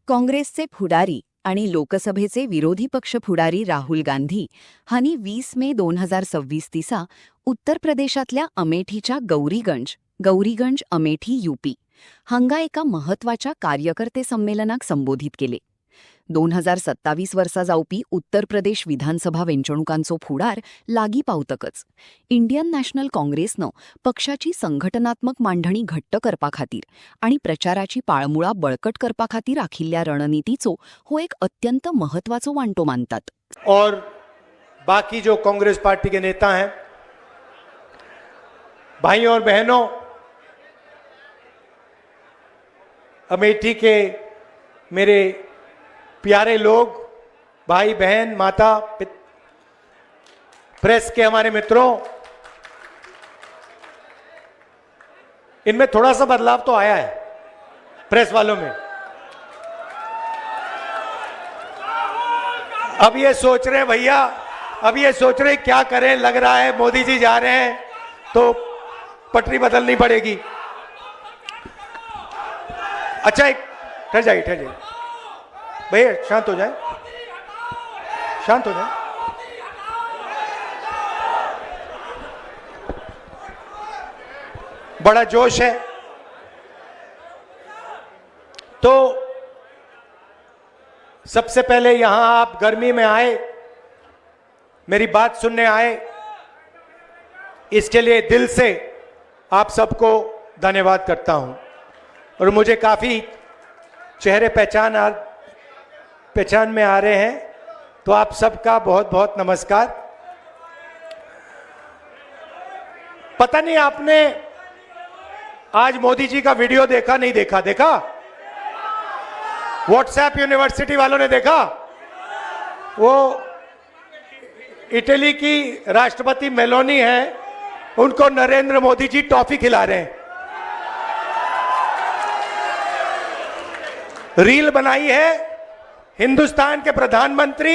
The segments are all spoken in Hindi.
काँग्रेसचे पुढारी आणि लोकसभेचे विरोधी पक्ष पुढारी राहुल गांधी हानी 20 मे 2026 दिसा उत्तर प्रदेशातल्या अमेठीच्या गौरीगंज अमेठी यूपी हांगा एका महत्वाच्या कार्यकर्ते संमेलनाक संबोधित केले. 2027 वर्सा जावपी उत्तर प्रदेश विधानसभा वेंचणुकांचो फुडार लागी पावतकच इंडियन नॅशनल काँग्रेसनं पक्षाची संघटनात्मक मांडणी घट्ट करपा खातीर आणि प्रचाराची पाळमुळा बळकट करपा खातीर आखिल्ल्या रणनीतीचो हो एक अत्यंत महत्वाचो वांटो मानतात. और बाकी जो कांग्रेस पार्टी के नेता हैं, भाइयों और बहनों, अमेठी के मेरे प्यारे लोग, भाई बहन, माता, प्रेस के हमारे मित्रों, इनमें थोड़ा सा बदलाव तो आया है प्रेस वालों में. अब ये सोच रहे हैं भैया, अब ये सोच रहे हैं क्या करें, लग रहा है मोदी जी जा रहे हैं तो पटरी बदलनी पड़ेगी. अच्छा, एक ठहर जाइए भैया, शांत हो जाए. बड़ा जोश है. तो सबसे पहले यहां आप गर्मी में आए, मेरी बात सुनने आए, इसके लिए दिल से आप सबको धन्यवाद करता हूं. और मुझे काफी चेहरे पहचान में आ रहे हैं, तो आप सबका बहुत बहुत नमस्कार. पता नहीं आपने आज मोदी जी का वीडियो देखा नहीं देखा? व्हाट्सएप यूनिवर्सिटी वालों ने देखा? वो इटली की राष्ट्रपति मेलोनी है, उनको नरेंद्र मोदी जी टॉफी खिला रहे हैं. रील बनाई है, हिंदुस्तान के प्रधानमंत्री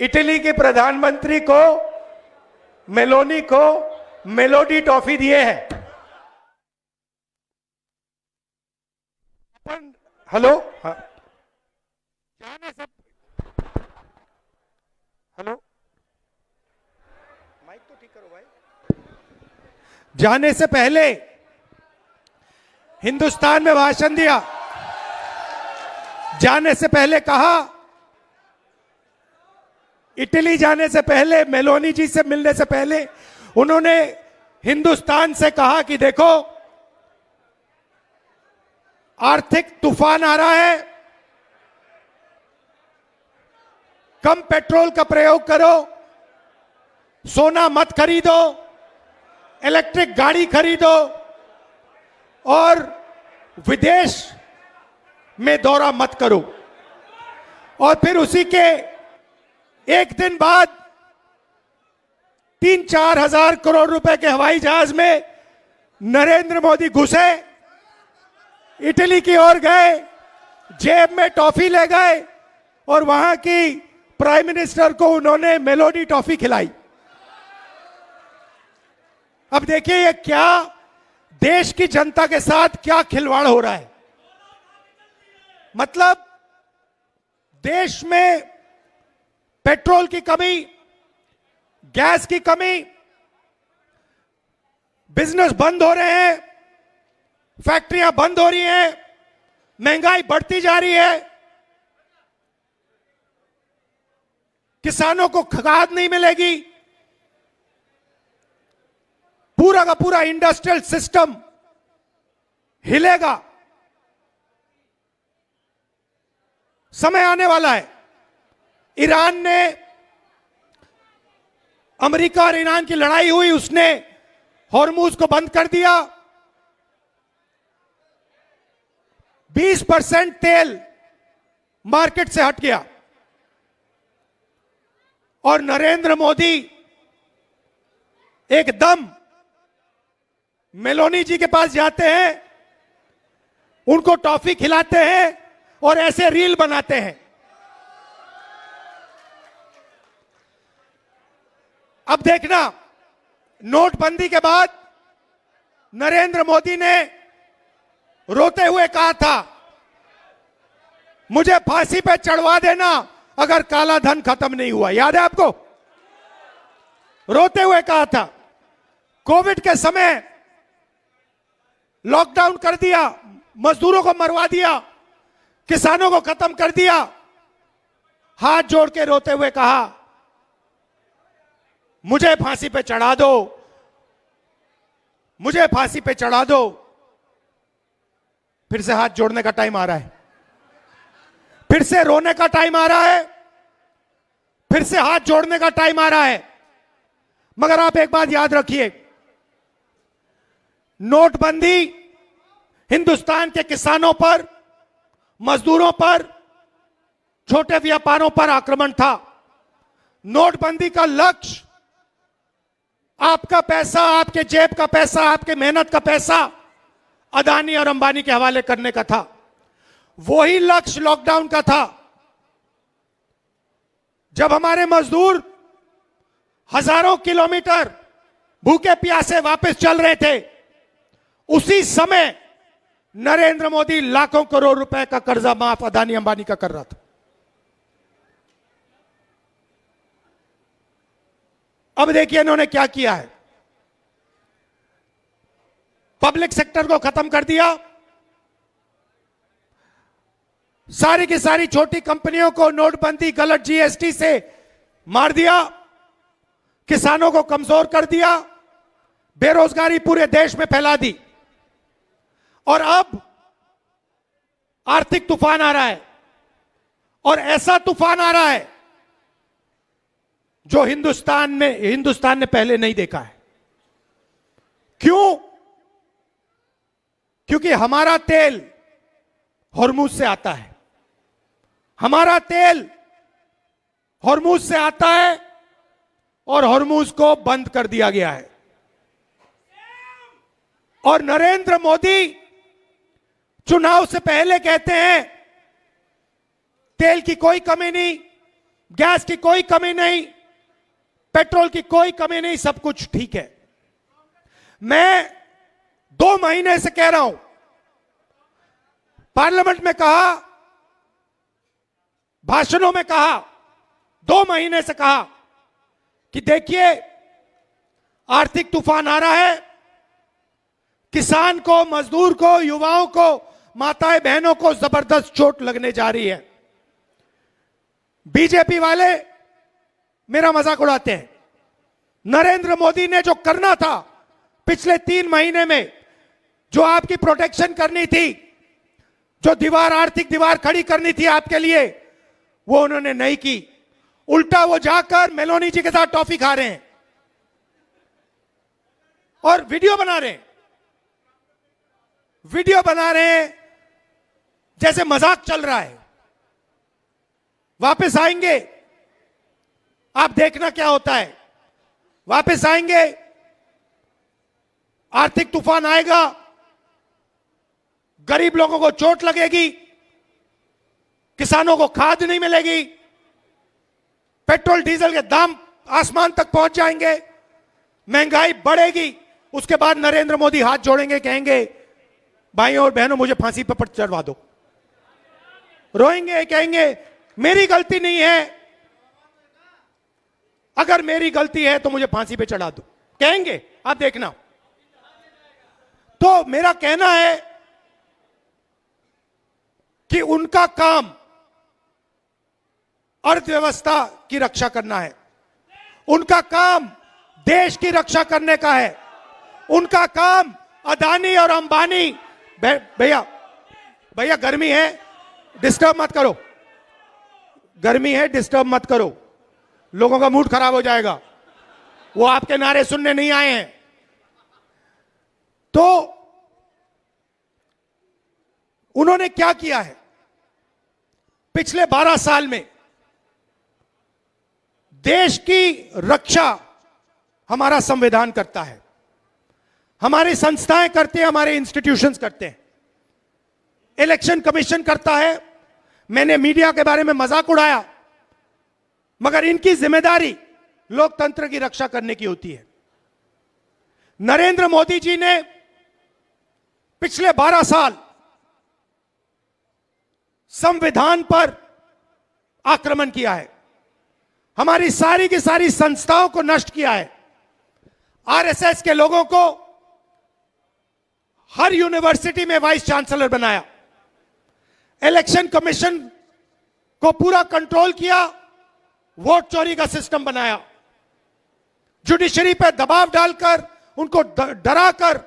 इटली के प्रधानमंत्री को, मेलोनी को मेलोडी टॉफी दिए हैं. हेलो, हाँ, हेलो, माइक तो ठीक करो भाई. जाने से पहले हिंदुस्तान में भाषण दिया, जाने से पहले कहा, इटली जाने से पहले, मेलोनी जी से मिलने से पहले उन्होंने हिंदुस्तान से कहा कि देखो, आर्थिक तूफान आ रहा है, कम पेट्रोल का प्रयोग करो, सोना मत खरीदो, इलेक्ट्रिक गाड़ी खरीदो और विदेश में दौरा मत करो. और फिर उसी के एक दिन बाद 3-4 हजार करोड़ रुपए के हवाई जहाज में नरेंद्र मोदी घुसे, इटली की ओर गए, जेब में टॉफी ले गए और वहां की प्राइम मिनिस्टर को उन्होंने मेलोडी टॉफी खिलाई. अब देखिए ये क्या देश की जनता के साथ क्या खिलवाड़ हो रहा है. मतलब देश में पेट्रोल की कमी, गैस की कमी, बिजनेस बंद हो रहे हैं, फैक्ट्रियां बंद हो रही हैं, महंगाई बढ़ती जा रही है, किसानों को खाद नहीं मिलेगी, पूरा का पूरा इंडस्ट्रियल सिस्टम हिलेगा. समय आने वाला है. ईरान ने, अमेरिका और ईरान की लड़ाई हुई, उसने हॉर्मुज को बंद कर दिया. 20% तेल मार्केट से हट गया और नरेंद्र मोदी एकदम मेलोनी जी के पास जाते हैं, उनको टॉफी खिलाते हैं और ऐसे रील बनाते हैं. अब देखना, नोटबंदी के बाद नरेंद्र मोदी ने रोते हुए कहा था मुझे फांसी पे चढ़वा देना अगर काला धन खत्म नहीं हुआ। याद है आपको? रोते हुए कहा था। कोविड के समय लॉकडाउन कर दिया, मजदूरों को मरवा दिया, किसानों को खत्म कर दिया। हाथ जोड़ के रोते हुए कहा, मुझे फांसी पे चढ़ा दो, मुझे फांसी पे चढ़ा दो। फिर से हाथ जोड़ने का टाइम आ रहा है, फिर से रोने का टाइम आ रहा है, फिर से हाथ जोड़ने का टाइम आ रहा है। मगर आप एक बात याद रखिए, नोटबंदी हिंदुस्तान के किसानों पर, मजदूरों पर, छोटे व्यापारों पर आक्रमण था। नोटबंदी का लक्ष्य आपका पैसा, आपके जेब का पैसा, आपके मेहनत का पैसा अदानी और अंबानी के हवाले करने का था। वही लक्ष्य लॉकडाउन का था। जब हमारे मजदूर हजारों किलोमीटर भूखे प्यासे वापस चल रहे थे, उसी समय नरेंद्र मोदी लाखों करोड़ रुपए का कर्जा माफ अदानी अंबानी का कर रहा था। अब देखिए इन्होंने क्या किया है। पब्लिक सेक्टर को खत्म कर दिया, सारी की सारी छोटी कंपनियों को नोटबंदी, गलत जीएसटी से मार दिया, किसानों को कमजोर कर दिया, बेरोजगारी पूरे देश में फैला दी। और अब आर्थिक तूफान आ रहा है, और ऐसा तूफान आ रहा है जो हिंदुस्तान ने पहले नहीं देखा है। क्यों? क्योंकि हमारा तेल हॉर्मुज से आता है, हमारा तेल हॉर्मुज से आता है, और हॉर्मुज को बंद कर दिया गया है। और नरेंद्र मोदी चुनाव से पहले कहते हैं तेल की कोई कमी नहीं, गैस की कोई कमी नहीं, पेट्रोल की कोई कमी नहीं, सब कुछ ठीक है। मैं 2 महीने से कह रहा हूं, पार्लियामेंट में कहा, भाषणों में कहा, 2 महीने से कहा कि देखिए आर्थिक तूफान आ रहा है, किसान को, मजदूर को, युवाओं को, माताएं बहनों को जबरदस्त चोट लगने जा रही है। बीजेपी वाले मेरा मजाक उड़ाते हैं। नरेंद्र मोदी ने जो करना था पिछले 3 महीने में, जो आपकी प्रोटेक्शन करनी थी, जो दीवार, आर्थिक दीवार खड़ी करनी थी आपके लिए, वो उन्होंने नहीं की। उल्टा वो जाकर मेलोनी जी के साथ टॉफी खा रहे हैं और वीडियो बना रहे हैं, वीडियो बना रहे हैं जैसे मजाक चल रहा है। वापस आएंगे, आप देखना क्या होता है। वापस आएंगे, आर्थिक तूफान आएगा, गरीब लोगों को चोट लगेगी, किसानों को खाद नहीं मिलेगी, पेट्रोल डीजल के दाम आसमान तक पहुंच जाएंगे, महंगाई बढ़ेगी। उसके बाद नरेंद्र मोदी हाथ जोड़ेंगे, कहेंगे भाइयों और बहनों मुझे फांसी पर चढ़वा दो। रोएंगे, कहेंगे मेरी गलती नहीं है, अगर मेरी गलती है तो मुझे फांसी पे चढ़ा दो, कहेंगे, आप देखना। तो मेरा कहना है कि उनका काम अर्थव्यवस्था की रक्षा करना है, उनका काम देश की रक्षा करने का है, उनका काम अदानी और अंबानी। भैया भैया गर्मी है, डिस्टर्ब मत करो, गर्मी है, डिस्टर्ब मत करो, लोगों का मूड खराब हो जाएगा, वो आपके नारे सुनने नहीं आए हैं। तो उन्होंने क्या किया है पिछले 12 साल में? देश की रक्षा हमारा संविधान करता है, हमारी संस्थाएं करते हैं, हमारे इंस्टीट्यूशंस करते हैं, इलेक्शन कमीशन करता है। मैंने मीडिया के बारे में मजाक उड़ाया, मगर इनकी जिम्मेदारी लोकतंत्र की रक्षा करने की होती है। नरेंद्र मोदी जी ने पिछले 12 साल संविधान पर आक्रमण किया है, हमारी सारी की सारी संस्थाओं को नष्ट किया है, आरएसएस के लोगों को हर यूनिवर्सिटी में वाइस चांसलर बनाया, इलेक्शन कमीशन को पूरा कंट्रोल किया, वोट चोरी का सिस्टम बनाया, जुडिशरी पर दबाव डालकर उनको डराकर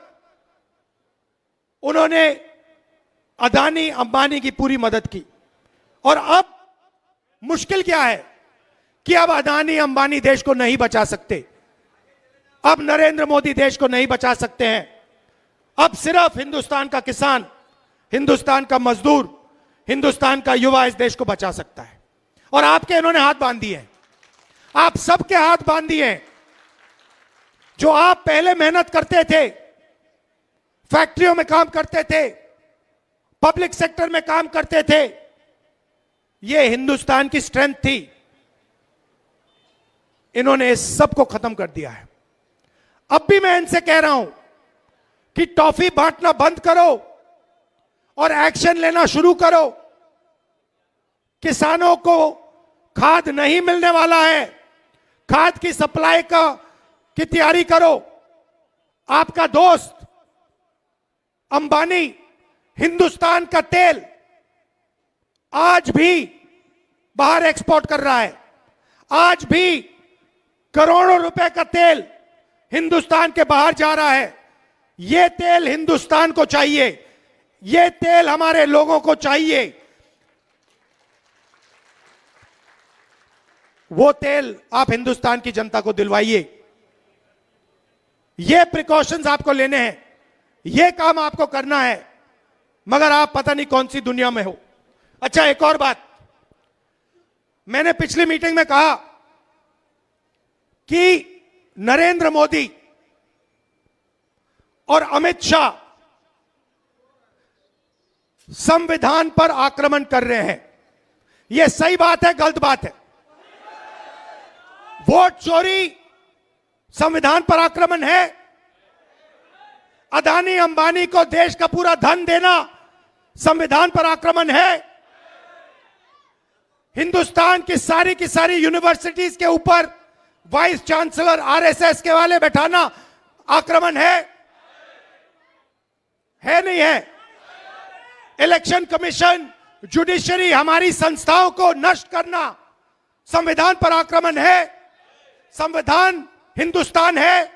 उन्होंने अदानी अंबानी की पूरी मदद की। और अब मुश्किल क्या है कि अब अदानी अंबानी देश को नहीं बचा सकते, अब नरेंद्र मोदी देश को नहीं बचा सकते हैं। अब सिर्फ हिंदुस्तान का किसान, हिंदुस्तान का मजदूर, हिंदुस्तान का युवा इस देश को बचा सकता है। और आपके इन्होंने हाथ बांध दिए हैं, आप सबके हाथ बांध दिए हैं। जो आप पहले मेहनत करते थे, फैक्ट्रियों में काम करते थे, पब्लिक सेक्टर में काम करते थे, यह हिंदुस्तान की स्ट्रेंथ थी, इन्होंने इस सब को खत्म कर दिया है। अब भी मैं इनसे कह रहा हूं कि टॉफी बांटना बंद करो और एक्शन लेना शुरू करो। किसानों को खाद नहीं मिलने वाला है, खाद की सप्लाई की तैयारी करो। आपका दोस्त अंबानी हिंदुस्तान का तेल आज भी बाहर एक्सपोर्ट कर रहा है, आज भी करोड़ों रुपए का तेल हिंदुस्तान के बाहर जा रहा है। यह तेल हिंदुस्तान को चाहिए, यह तेल हमारे लोगों को चाहिए। वो तेल आप हिंदुस्तान की जनता को दिलवाइए। ये प्रिकॉशंस आपको लेने हैं, ये काम आपको करना है, मगर आप पता नहीं कौन सी दुनिया में हो। अच्छा, एक और बात, मैंने पिछली मीटिंग में कहा कि नरेंद्र मोदी और अमित शाह संविधान पर आक्रमण कर रहे हैं। यह सही बात है, गलत बात है? वोट चोरी संविधान पर आक्रमण है? अदानी अंबानी को देश का पूरा धन देना संविधान पर आक्रमण है? हिंदुस्तान की सारी यूनिवर्सिटीज के ऊपर वाइस चांसलर आरएसएस के वाले बैठाना आक्रमण है नहीं है? इलेक्शन कमीशन, जुडिशरी, हमारी संस्थाओं को नष्ट करना संविधान पर आक्रमण है? संविधान हिंदुस्तान है,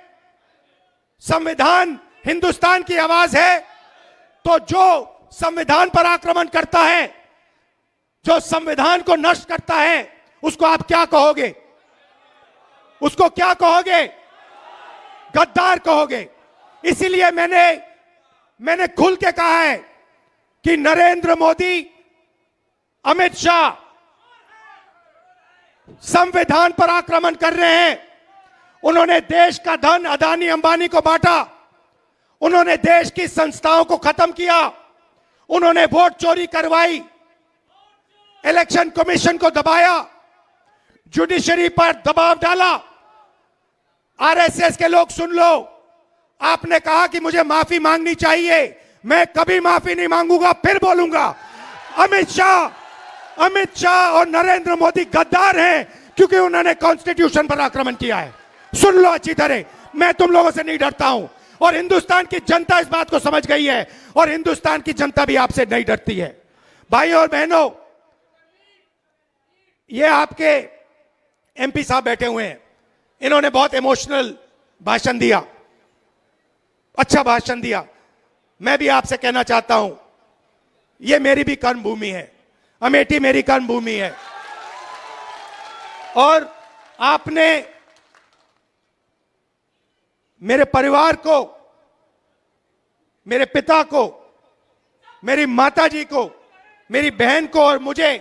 संविधान हिंदुस्तान की आवाज है। तो जो संविधान पर आक्रमण करता है, जो संविधान को नष्ट करता है, उसको आप क्या कहोगे? उसको क्या कहोगे? गद्दार कहोगे। इसीलिए मैंने खुल के कहा है कि नरेंद्र मोदी, अमित शाह संविधान पर आक्रमण कर रहे हैं। उन्होंने देश का धन अदानी अंबानी को बांटा, उन्होंने देश की संस्थाओं को खत्म किया, उन्होंने वोट चोरी करवाई, इलेक्शन कमीशन को दबाया, जुडिशरी पर दबाव डाला। आरएसएस के लोग सुन लो, आपने कहा कि मुझे माफी मांगनी चाहिए, मैं कभी माफी नहीं मांगूंगा, फिर बोलूंगा। अमित शाह और नरेंद्र मोदी गद्दार हैं क्योंकि उन्होंने कॉन्स्टिट्यूशन पर आक्रमण किया है। सुन लो अच्छी तरह, मैं तुम लोगों से नहीं डरता हूं और हिंदुस्तान की जनता इस बात को समझ गई है और हिंदुस्तान की जनता भी आपसे नहीं डरती है। भाइयों और बहनों, ये आपके एमपी साहब बैठे हुए हैं, इन्होंने बहुत इमोशनल भाषण दिया, अच्छा भाषण दिया। मैं भी आपसे कहना चाहता हूं, ये मेरी भी कर्म भूमि है, अमेठी मेरी कर्म भूमि है। और आपने मेरे परिवार को, मेरे पिता को, मेरी माताजी को, मेरी बहन को और मुझे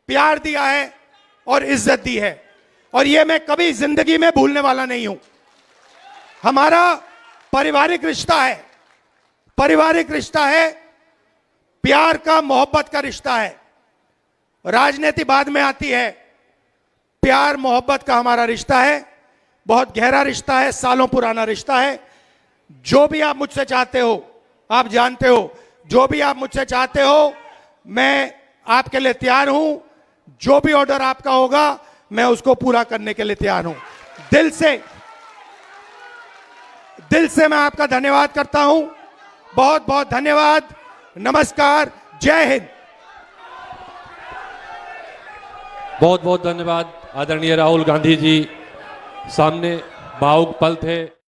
प्यार दिया है और इज्जत दी है, और यह मैं कभी जिंदगी में भूलने वाला नहीं हूं। हमारा पारिवारिक रिश्ता है, पारिवारिक रिश्ता है, प्यार का, मोहब्बत का रिश्ता है। राजनीति बाद में आती है, प्यार मोहब्बत का हमारा रिश्ता है, बहुत गहरा रिश्ता है, सालों पुराना रिश्ता है। जो भी आप मुझसे चाहते हो, आप जानते हो, जो भी आप मुझसे चाहते हो, मैं आपके लिए तैयार हूं। जो भी ऑर्डर आपका होगा मैं उसको पूरा करने के लिए तैयार हूं। दिल से मैं आपका धन्यवाद करता हूं। बहुत बहुत धन्यवाद। नमस्कार। जय हिंद। बहुत बहुत धन्यवाद आदरणीय राहुल गांधी जी। सामने भावुक पल थे।